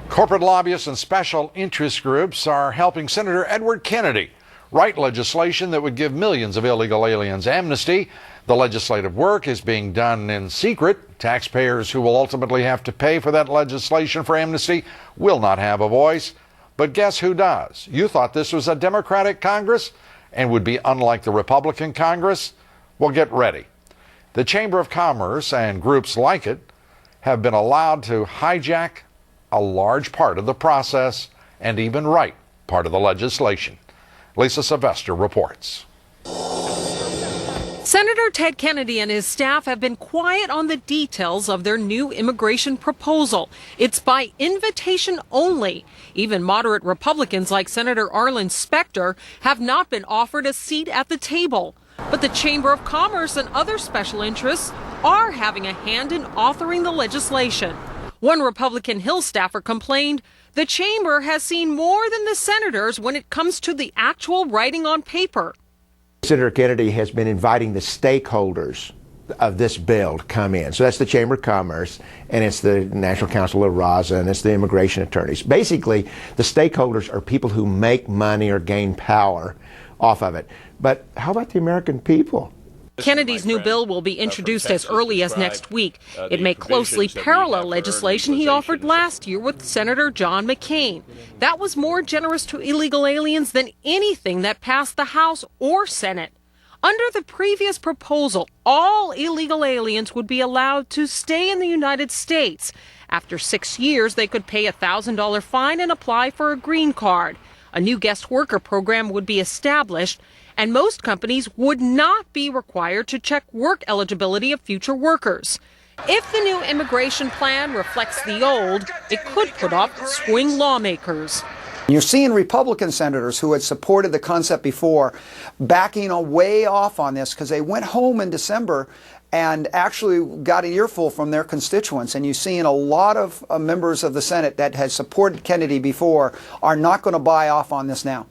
Corporate lobbyists and special interest groups are helping Senator Edward Kennedy write legislation that would give millions of illegal aliens amnesty. The legislative work is being done in secret. Taxpayers who will ultimately have to pay for that legislation for amnesty will not have a voice. But guess who does? You thought this was a Democratic Congress and would be unlike the Republican Congress? Well, get ready. The Chamber of Commerce and groups like it have been allowed to hijack a large part of the process and even write part of the legislation. Lisa Sylvester reports. Senator Ted Kennedy and his staff have been quiet on the details of their new immigration proposal. It's by invitation only. Even moderate Republicans like Senator Arlen Specter have not been offered a seat at the table. But the Chamber of Commerce and other special interests are having a hand in authoring the legislation. One Republican Hill staffer complained the chamber has seen more than the senators when it comes to the actual writing on paper. Senator Kennedy has been inviting the stakeholders of this bill to come in. So that's the Chamber of Commerce, and it's the National Council of Raza, and it's the immigration attorneys. Basically, the stakeholders are people who make money or gain power off of it. But how about the American people? Kennedy's new bill will be introduced as early as next week. It may closely parallel legislation he offered last year with Senator John McCain. That was more generous to illegal aliens than anything that passed the House or Senate. Under the previous proposal, all illegal aliens would be allowed to stay in the United States. After 6 years, they could pay a $1,000 fine and apply for a green card. A new guest worker program would be established, and most companies would not be required to check work eligibility of future workers. If the new immigration plan reflects the old, it could put off swing lawmakers. You're seeing Republican senators who had supported the concept before backing way off on this because they went home in December and actually got an earful from their constituents. And you're seeing a lot of members of the Senate that had supported Kennedy before are not going to buy off on this now.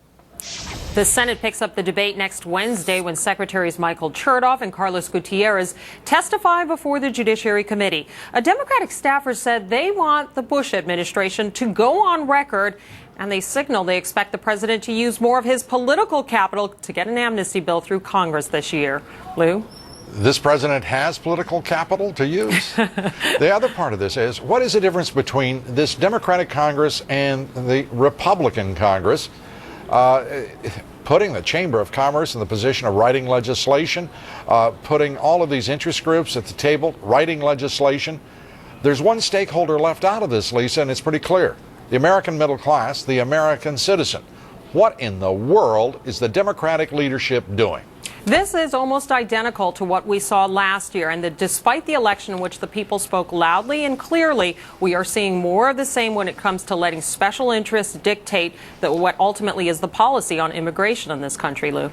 The Senate picks up the debate next Wednesday when Secretaries Michael Chertoff and Carlos Gutierrez testify before the Judiciary Committee. A Democratic staffer said they want the Bush administration to go on record, and they signal they expect the president to use more of his political capital to get an amnesty bill through Congress this year. Lou? This president has political capital to use. The other part of this is, what is the difference between this Democratic Congress and the Republican Congress? Putting the Chamber of Commerce in the position of writing legislation, putting all of these interest groups at the table, writing legislation. There's one stakeholder left out of this, Lisa, and it's pretty clear. The American middle class, the American citizen. What in the world is the Democratic leadership doing? This is almost identical to what we saw last year, and despite the election in which the people spoke loudly and clearly, we are seeing more of the same when it comes to letting special interests dictate what ultimately is the policy on immigration in this country, Lou.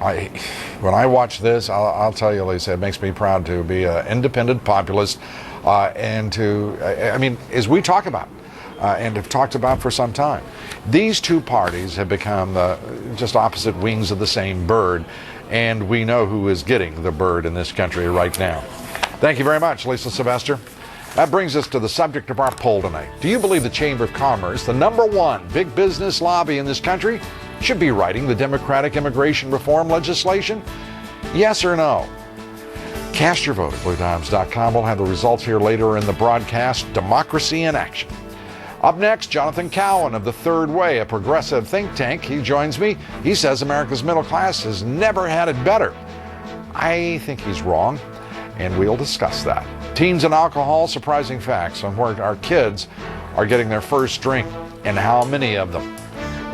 When I watch this, I'll tell you, Lisa, it makes me proud to be an independent populist and as we talk about and have talked about for some time, these two parties have become just opposite wings of the same bird, and we know who is getting the bird in this country right now. Thank you very much, Lisa Sylvester. That brings us to the subject of our poll tonight. Do you believe the Chamber of Commerce, the #1 big business lobby in this country, should be writing the Democratic immigration reform legislation? Yes or no? Cast your vote at BlueDimes.com. We'll have the results here later in the broadcast. Democracy in action. Up next, Jonathan Cowan of The Third Way, a progressive think tank. He joins me. He says America's middle class has never had it better. I think he's wrong, and we'll discuss that. Teens and alcohol, surprising facts on where our kids are getting their first drink and how many of them.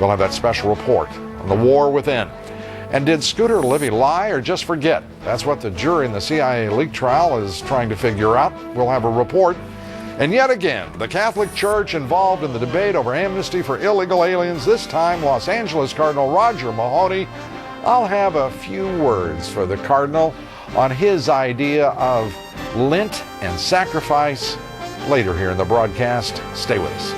We'll have that special report on the war within. And did Scooter Libby lie or just forget? That's what the jury in the CIA leak trial is trying to figure out. We'll have a report. And yet again, the Catholic Church involved in the debate over amnesty for illegal aliens, this time Los Angeles Cardinal Roger Mahoney. I'll have a few words for the Cardinal on his idea of Lent and sacrifice later here in the broadcast. Stay with us.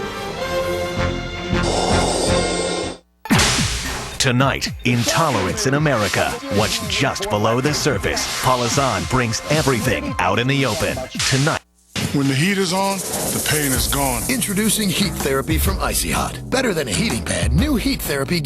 Tonight, intolerance in America. What's just below the surface? Paul Hassan brings everything out in the open. Tonight. When the heat is on, the pain is gone. Introducing Heat Therapy from Icy Hot. Better than a heating pad, new Heat Therapy gives